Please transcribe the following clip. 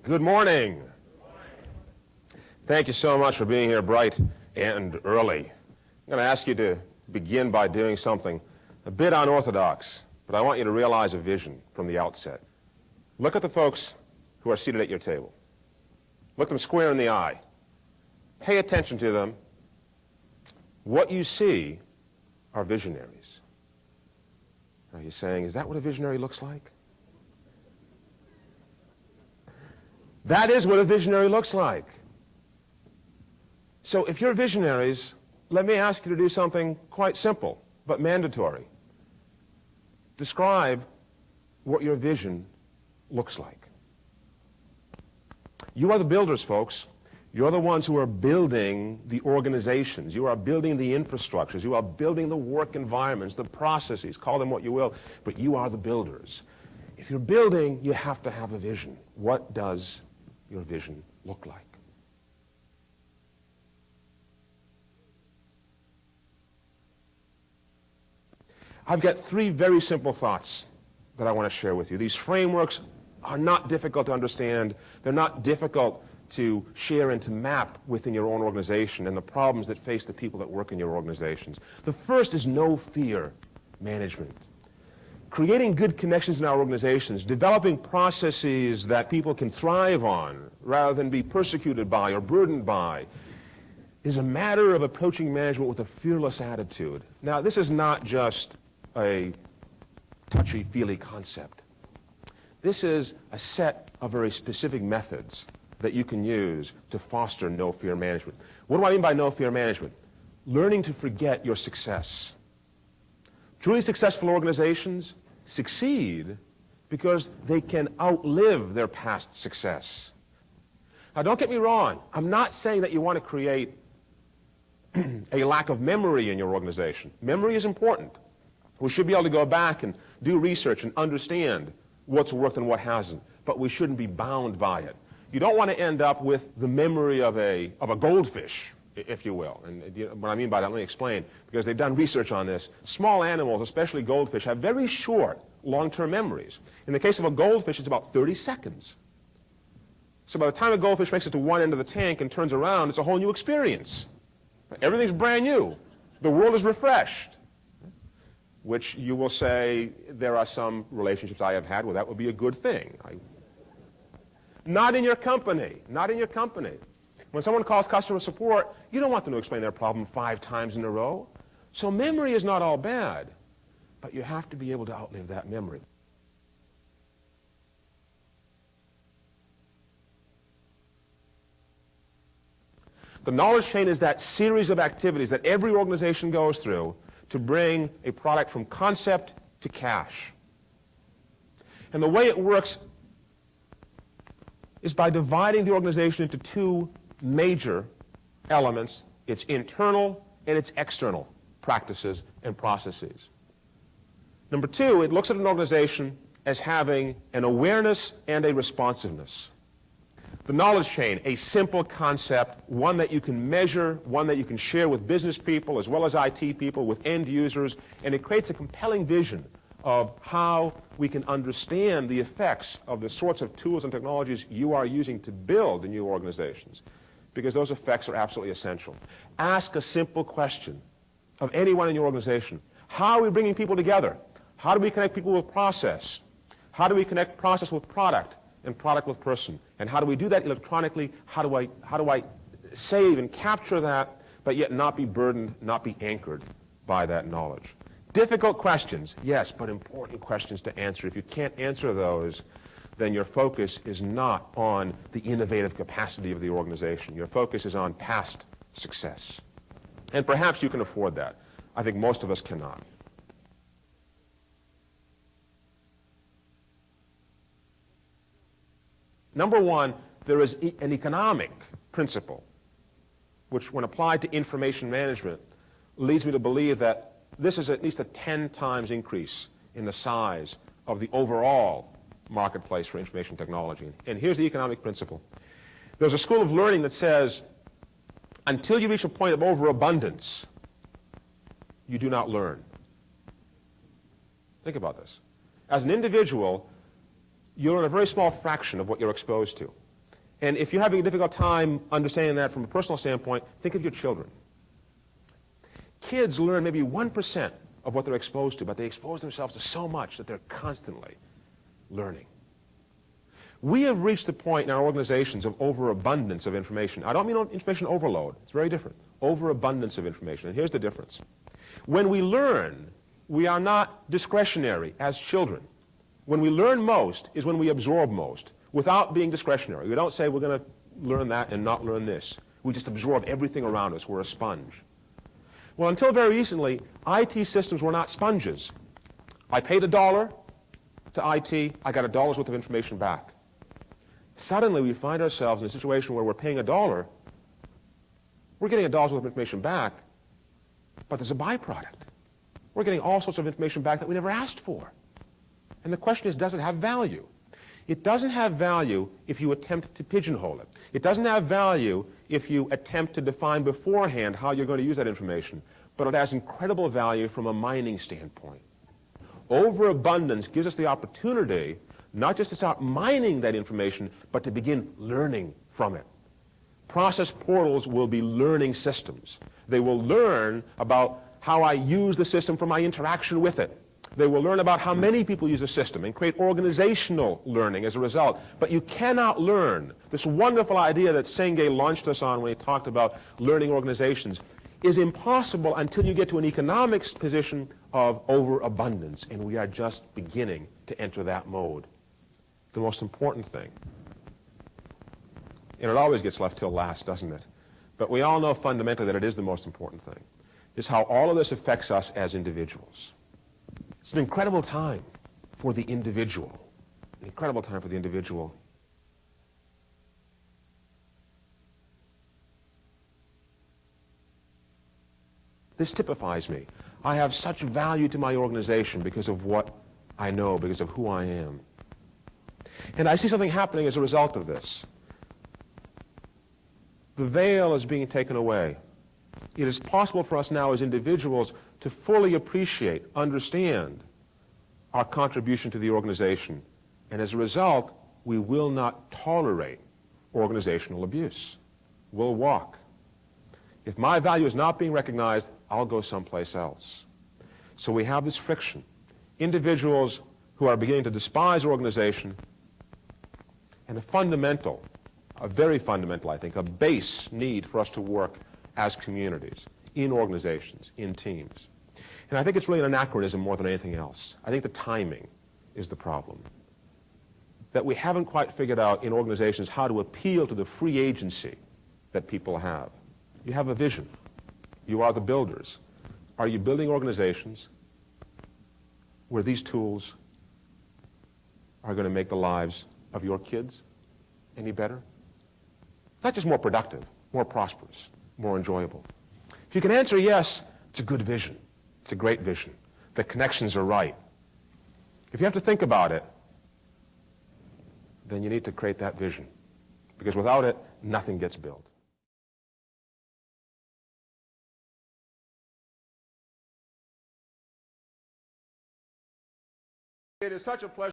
Good morning. Thank you so much for being here bright and early. I'm going to ask you to begin by doing something a bit unorthodox, but I want you to realize a vision from the outset. Look at the folks who are seated at your table. Look them square in the eye. Pay attention to them. What you see are visionaries. Are you saying, is that what a visionary looks like? That is what a visionary looks like. So if you're visionaries, let me ask you to do something quite simple, but mandatory. Describe what your vision looks like. You are the builders, folks. You're the ones who are building the organizations. You are building the infrastructures. You are building the work environments, the processes, call them what you will, but you are the builders. If you're building, you have to have a vision. What does your vision look like? I've got three very simple thoughts that I want to share with you. These frameworks are not difficult to understand. They're not difficult to share and to map within your own organization and the problems that face the people that work in your organizations. The first is no fear management. Creating good connections in our organizations, developing processes that people can thrive on rather than be persecuted by or burdened by, is a matter of approaching management with a fearless attitude. Now, this is not just a touchy-feely concept. This is a set of very specific methods that you can use to foster no-fear management. What do I mean by no-fear management? Learning to forget your success. Truly successful organizations succeed because they can outlive their past success. Now, don't get me wrong. I'm not saying that you want to create a lack of memory in your organization. Memory is important. We should be able to go back and do research and understand what's worked and what hasn't, but we shouldn't be bound by it. You don't want to end up with the memory of a goldfish, if you will. And what I mean by that, let me explain, because they've done research on this. Small animals, especially goldfish, have very short long-term memories. In the case of a goldfish, it's about 30 seconds. So by the time a goldfish makes it to one end of the tank and turns around, it's a whole new experience. Everything's brand new. The world is refreshed. Which you will say, there are some relationships I have had where that would be a good thing. Not in your company. Not in your company. When someone calls customer support, you don't want them to explain their problem 5 times in a row. So memory is not all bad, but you have to be able to outlive that memory. The knowledge chain is that series of activities that every organization goes through to bring a product from concept to cash. And the way it works is by dividing the organization into 2 major elements, its internal and its external practices and processes. Number 2, it looks at an organization as having an awareness and a responsiveness. The knowledge chain, a simple concept, one that you can measure, one that you can share with business people as well as IT people, with end users, and it creates a compelling vision of how we can understand the effects of the sorts of tools and technologies you are using to build in your organizations, because those effects are absolutely essential. Ask a simple question of anyone in your organization. How are we bringing people together? How do we connect people with process? How do we connect process with product and product with person? And how do we do that electronically? How do I save and capture that, but yet not be burdened, not be anchored by that knowledge? Difficult questions, yes, but important questions to answer. If you can't answer those, then your focus is not on the innovative capacity of the organization. Your focus is on past success. And perhaps you can afford that. I think most of us cannot. Number 1, there is an economic principle, which when applied to information management, leads me to believe that this is at least a 10 times increase in the size of the overall marketplace for information technology. And here's the economic principle. There's a school of learning that says, until you reach a point of overabundance, you do not learn. Think about this. As an individual, you learn a very small fraction of what you're exposed to. And if you're having a difficult time understanding that from a personal standpoint, think of your children. Kids learn maybe 1% of what they're exposed to, but they expose themselves to so much that they're constantly learning. We have reached the point in our organizations of overabundance of information. I don't mean information overload. It's very different. Overabundance of information. And here's the difference. When we learn, we are not discretionary as children. When we learn most is when we absorb most without being discretionary. We don't say we're going to learn that and not learn this. We just absorb everything around us. We're a sponge. Well, until very recently, IT systems were not sponges. I paid $1 to IT. I got $1's worth of information back. Suddenly, we find ourselves in a situation where we're paying $1. We're getting $1's worth of information back, but there's a byproduct. We're getting all sorts of information back that we never asked for. And the question is, does it have value? It doesn't have value if you attempt to pigeonhole it. It doesn't have value if you attempt to define beforehand how you're going to use that information. But it has incredible value from a mining standpoint. Overabundance gives us the opportunity not just to start mining that information, but to begin learning from it. Process portals will be learning systems. They will learn about how I use the system for my interaction with it. They will learn about how many people use the system and create organizational learning as a result. But you cannot learn. This wonderful idea that Senge launched us on when he talked about learning organizations is impossible until you get to an economics position of overabundance. And we are just beginning to enter that mode. The most important thing, and it always gets left till last, doesn't it? But we all know fundamentally that it is the most important thing, is how all of this affects us as individuals. It's an incredible time for the individual. An incredible time for the individual. This typifies me. I have such value to my organization because of what I know, because of who I am. And I see something happening as a result of this. The veil is being taken away. It is possible for us now as individuals to fully appreciate, understand our contribution to the organization. And as a result, we will not tolerate organizational abuse. We'll walk. If my value is not being recognized, I'll go someplace else. So we have this friction. Individuals who are beginning to despise organization, and a very fundamental, I think, a base need for us to work as communities, in organizations, in teams. And I think it's really an anachronism more than anything else. I think the timing is the problem. That we haven't quite figured out in organizations how to appeal to the free agency that people have. You have a vision. You are the builders. Are you building organizations where these tools are going to make the lives of your kids any better? Not just more productive, more prosperous, more enjoyable. If you can answer yes, it's a good vision. It's a great vision. The connections are right. If you have to think about it, then you need to create that vision. Because without it, nothing gets built. It is such a pleasure.